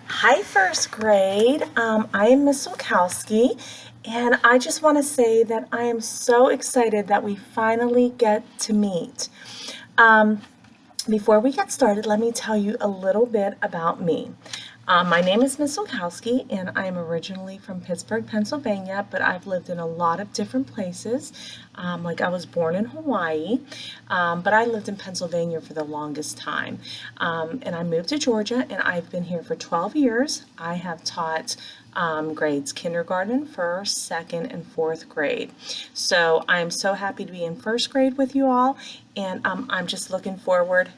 Hi, first grade. I am Miss Sulkowski, and I just want to say that I am so excited that we finally get to meet. Um, Before we get started, let me tell you a little bit about me. My name is Miss Sulkowski, and I am originally from Pittsburgh, Pennsylvania, but I've lived in a lot of different places. Like I was born in Hawaii, but I lived in Pennsylvania for the longest time. And I moved to Georgia, and I've been here for 12 years. I have taught grades kindergarten, first, second, and fourth grade. So I'm so happy to be in first grade with you all, and I'm just looking forward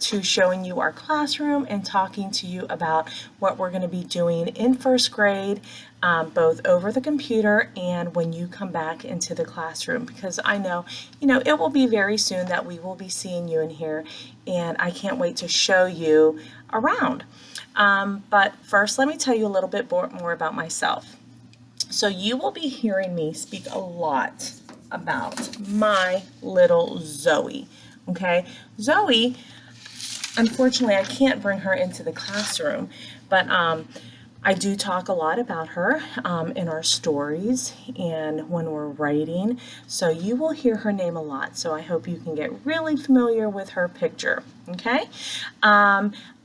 to showing you our classroom and talking to you about what we're going to be doing in first grade, both over the computer and when you come back into the classroom, because I know, it will be very soon that we will be seeing you in here, and I can't wait to show you around. But first, let me tell you a little bit more about myself. So you will be hearing me speak a lot about my little Zoe. Okay, Zoe, unfortunately, I can't bring her into the classroom, but I do talk a lot about her in our stories and when we're writing. So you will hear her name a lot. So I hope you can get really familiar with her picture. Okay.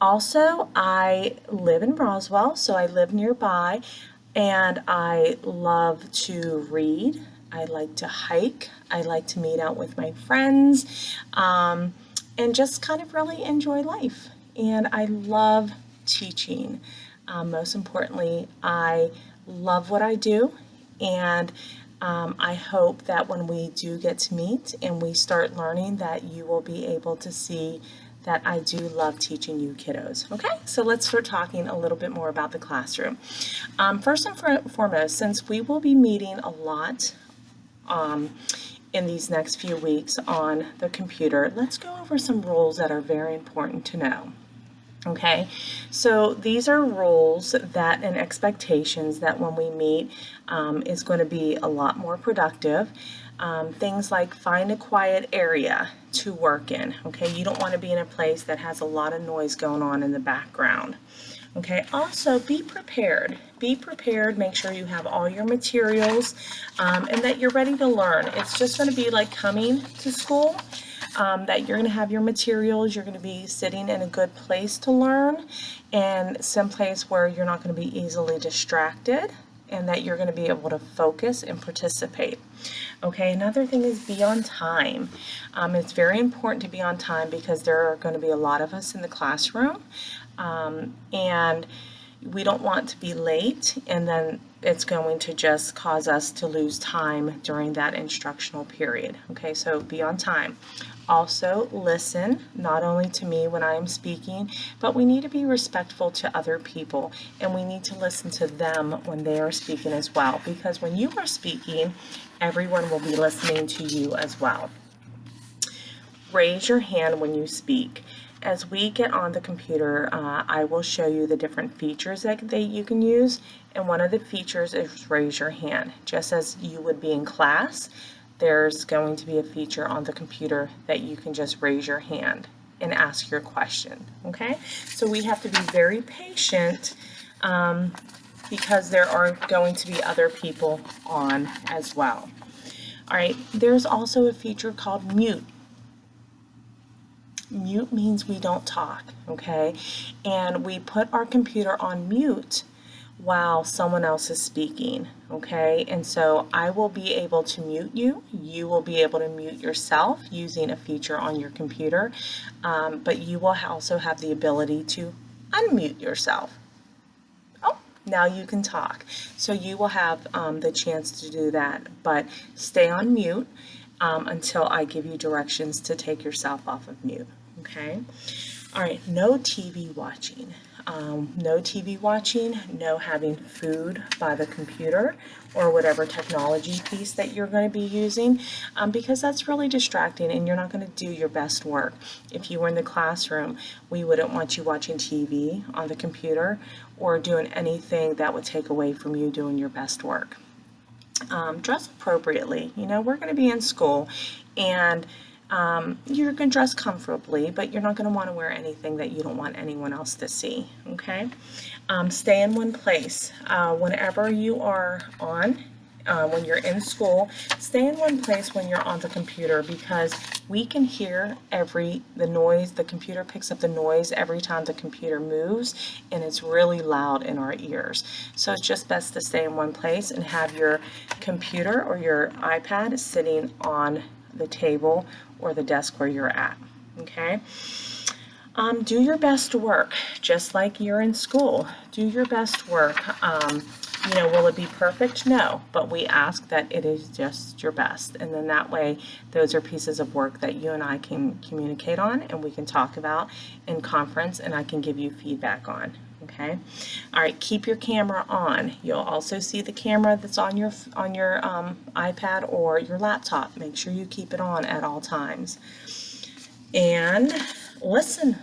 Also, I live in Roswell, so I live nearby, and I love to read. I like to hike. I like to meet out with my friends. And just kind of really enjoy life. And I love teaching. Most importantly, I love what I do, and I hope that when we do get to meet and we start learning, that you will be able to see that I do love teaching you kiddos. Okay, so let's start talking a little bit more about the classroom. First and foremost, since we will be meeting a lot in these next few weeks on the computer, let's go over some rules that are very important to know. Okay, so these are rules that and expectations that when we meet is going to be a lot more productive. Things like find a quiet area to work in. Okay, you don't want to be in a place that has a lot of noise going on in the background. Okay, also be prepared. Be prepared, make sure you have all your materials and that you're ready to learn. It's just going to be like coming to school, that you're going to have your materials, you're going to be sitting in a good place to learn, and some place where you're not going to be easily distracted, and that you're going to be able to focus and participate. Okay, another thing is be on time. It's very important to be on time because there are going to be a lot of us in the classroom, and we don't want to be late, and then it's going to just cause us to lose time during that instructional period. Okay, so be on time. Also, listen not only to me when I am speaking, but we need to be respectful to other people, and we need to listen to them when they are speaking as well, because when you are speaking, everyone will be listening to you as well. Raise your hand when you speak. As we get on the computer, I will show you the different features that you can use, and one of the features is raise your hand. Just as you would be in class, there's going to be a feature on the computer that you can just raise your hand and ask your question. Okay, so we have to be very patient because there are going to be other people on as well. All right, there's also a feature called mute. Mute means we don't talk, okay? And we put our computer on mute while someone else is speaking, okay? And so I will be able to mute you. You will be able to mute yourself using a feature on your computer, but you will also have the ability to unmute yourself. Oh, now you can talk. So you will have the chance to do that, but stay on mute until I give you directions to take yourself off of mute. Okay. All right. No TV watching. No TV watching. No having food by the computer or whatever technology piece that you're going to be using, because that's really distracting and you're not going to do your best work. If you were in the classroom, we wouldn't want you watching TV on the computer or doing anything that would take away from you doing your best work. Dress appropriately. We're going to be in school, and You're going to dress comfortably, but you're not going to want to wear anything that you don't want anyone else to see, okay? Stay in one place. Whenever you are when you're in school, stay in one place when you're on the computer, because we can hear the noise. The computer picks up the noise every time the computer moves, and it's really loud in our ears. So it's just best to stay in one place and have your computer or your iPad sitting on the table or the desk where you're at, okay? Do your best work, just like you're in school. Do your best work. Will it be perfect? No, but we ask that it is just your best. And then that way, those are pieces of work that you and I can communicate on and we can talk about in conference, and I can give you feedback on. Okay. All right. Keep your camera on. You'll also see the camera that's on your iPad or your laptop. Make sure you keep it on at all times. And listen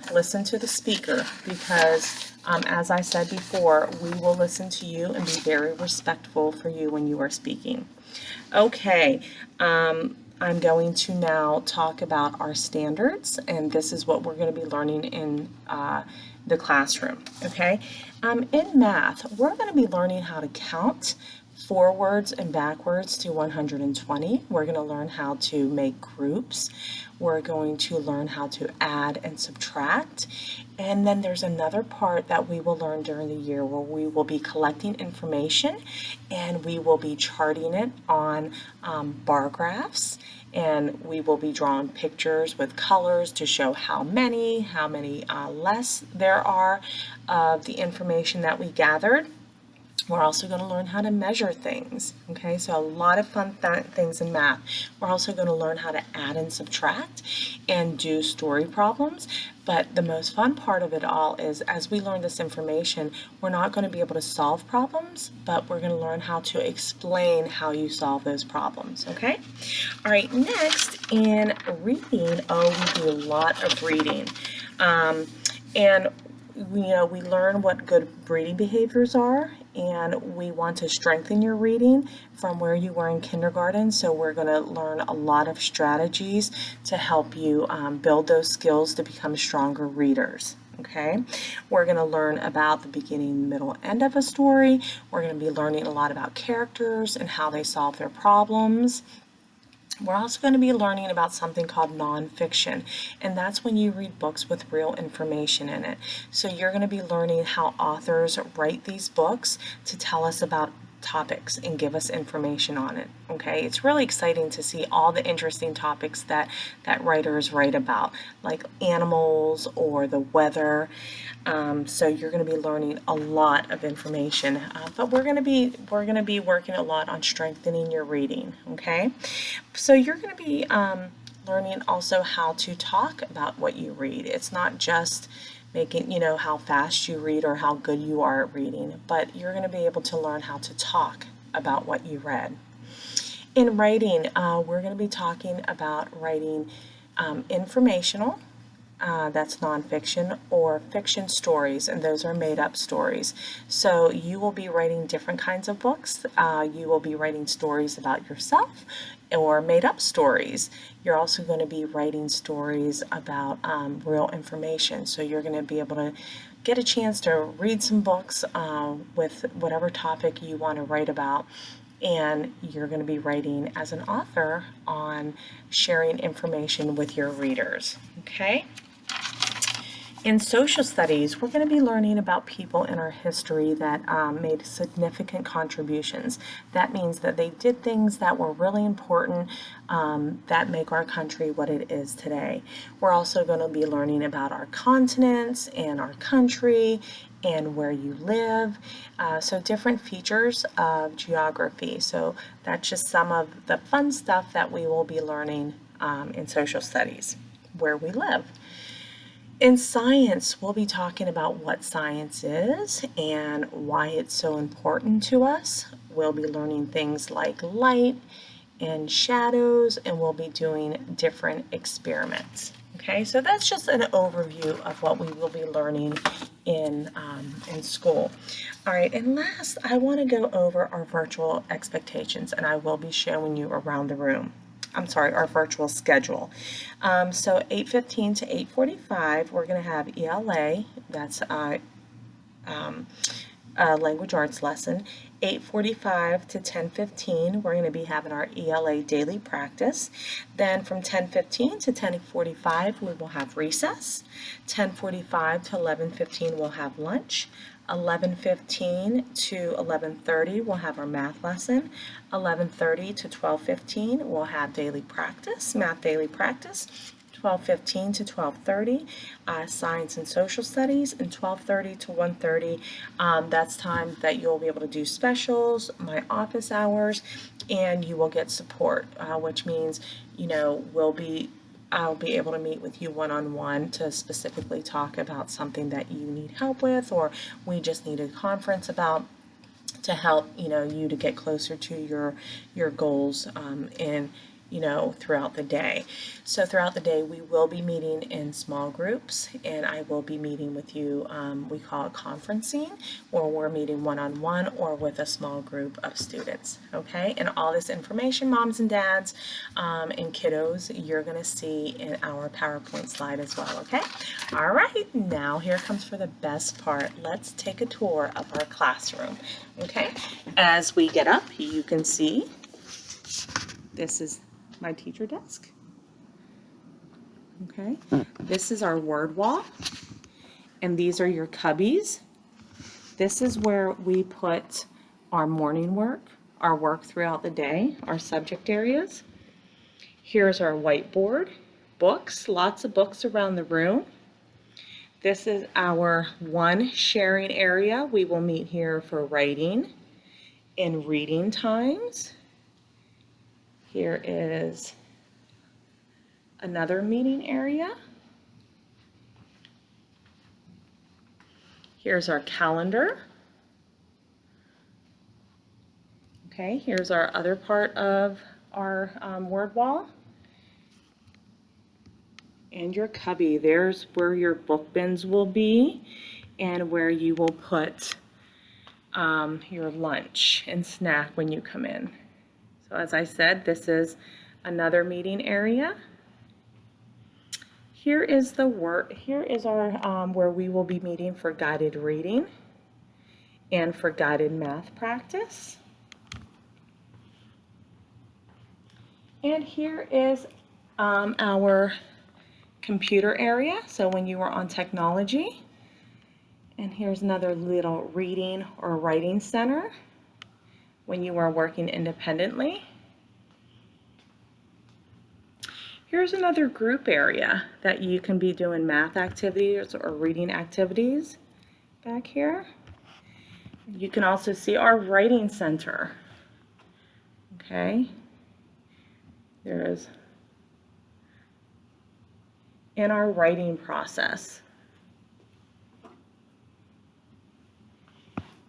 to the speaker, because as I said before, we will listen to you and be very respectful for you when you are speaking. Okay, I'm going to now talk about our standards, and this is what we're going to be learning in the classroom. Okay, in math, we're going to be learning how to count forwards and backwards to 120. We're going to learn how to make groups. We're going to learn how to add and subtract. And then there's another part that we will learn during the year where we will be collecting information and we will be charting it on bar graphs, and we will be drawing pictures with colors to show how many less there are of the information that we gathered. We're also going to learn how to measure things, okay? So a lot of fun things in math. We're also going to learn how to add and subtract and do story problems. But the most fun part of it all is, as we learn this information, we're not going to be able to solve problems, but we're going to learn how to explain how you solve those problems, okay? All right, next in reading, we do a lot of reading. And we learn what good reading behaviors are, and we want to strengthen your reading from where you were in kindergarten. So we're going to learn a lot of strategies to help you build those skills to become stronger readers. Okay, we're going to learn about the beginning, middle, end of a story. We're going to be learning a lot about characters and how they solve their problems. We're also going to be learning about something called nonfiction, and that's when you read books with real information in it. So you're going to be learning how authors write these books to tell us about topics and give us information on it. Okay, it's really exciting to see all the interesting topics that writers write about, like animals or the weather. So you're going to be learning a lot of information, but we're going to be working a lot on strengthening your reading. Okay, so you're going to be learning also how to talk about what you read. It's not just making, how fast you read or how good you are at reading, but you're going to be able to learn how to talk about what you read. In writing, we're going to be talking about writing informational, that's nonfiction, or fiction stories, and those are made up stories. So you will be writing different kinds of books. You will be writing stories about yourself or made up stories. You're also going to be writing stories about real information. So you're going to be able to get a chance to read some books with whatever topic you want to write about. And you're going to be writing as an author on sharing information with your readers. Okay? In social studies, we're going to be learning about people in our history that made significant contributions. That means that they did things that were really important that make our country what it is today. We're also going to be learning about our continents and our country and where you live. So different features of geography. So that's just some of the fun stuff that we will be learning in social studies, where we live. In science, we'll be talking about what science is and why it's so important to us. We'll be learning things like light and shadows, and we'll be doing different experiments. Okay, so that's just an overview of what we will be learning in school. All right, and last, I want to go over our virtual expectations, and I will be showing you around the room. I'm sorry, our virtual schedule. So 8:15 to 8:45, we're going to have ELA. That's language arts lesson. 8:45 to 10:15, we're going to be having our ELA daily practice. Then from 10:15 to 10:45, we will have recess. 10:45 to 11:15, we'll have lunch. 11:15 to 11:30, we'll have our math lesson. 11:30 to 12:15, we'll have daily practice, math daily practice. 12:15 to 12:30, science and social studies, and 12:30 to 1:30, that's time that you'll be able to do specials, my office hours, and you will get support, which means, I'll be able to meet with you one-on-one to specifically talk about something that you need help with, or we just need a conference about, to help, you to get closer to your goals, throughout the day. So throughout the day, we will be meeting in small groups, and I will be meeting with you, we call it conferencing, or we're meeting one-on-one or with a small group of students, okay? And all this information, moms and dads, and kiddos, you're gonna see in our PowerPoint slide as well, okay? All right, now here comes for the best part. Let's take a tour of our classroom, okay? As we get up, you can see this is my teacher desk. Okay, this is our word wall, and these are your cubbies. This is where we put our morning work, our work throughout the day, our subject areas. Here's our whiteboard, books, lots of books around the room. This is our one sharing area. We will meet here for writing and reading times. Here is another meeting area. Here's our calendar. Okay, here's our other part of our word wall. And your cubby, there's where your book bins will be and where you will put your lunch and snack when you come in. So as I said, this is another meeting area. Here is our where we will be meeting for guided reading and for guided math practice. And here is our computer area, so when you are on technology. And here's another little reading or writing center when you are working independently. Here's another group area that you can be doing math activities or reading activities back here. You can also see our writing center. Okay, there is in our writing process.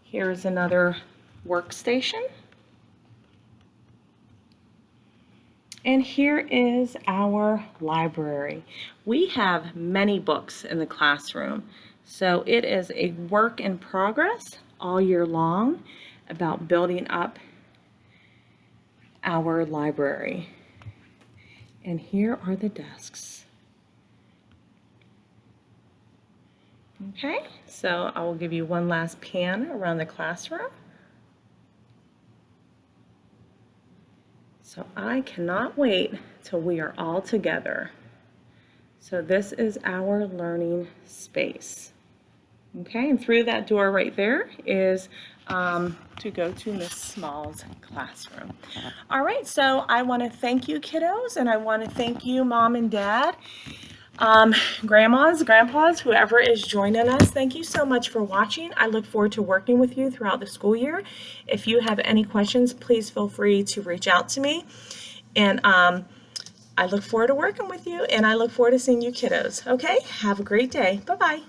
Here's another workstation. And here is our library. We have many books in the classroom, so it is a work in progress all year long about building up our library. And here are the desks. Okay, so I will give you one last pan around the classroom. So I cannot wait till we are all together. So this is our learning space. Okay, and through that door right there is to go to Miss Small's classroom. All right, so I want to thank you, kiddos, and I want to thank you, Mom and Dad, grandmas, grandpas, whoever is joining us. Thank you so much for watching. I look forward to working with you throughout the school year. If you have any questions, please feel free to reach out to me. And I look forward to working with you, and I look forward to seeing you kiddos. Okay, have a great day. Bye-bye.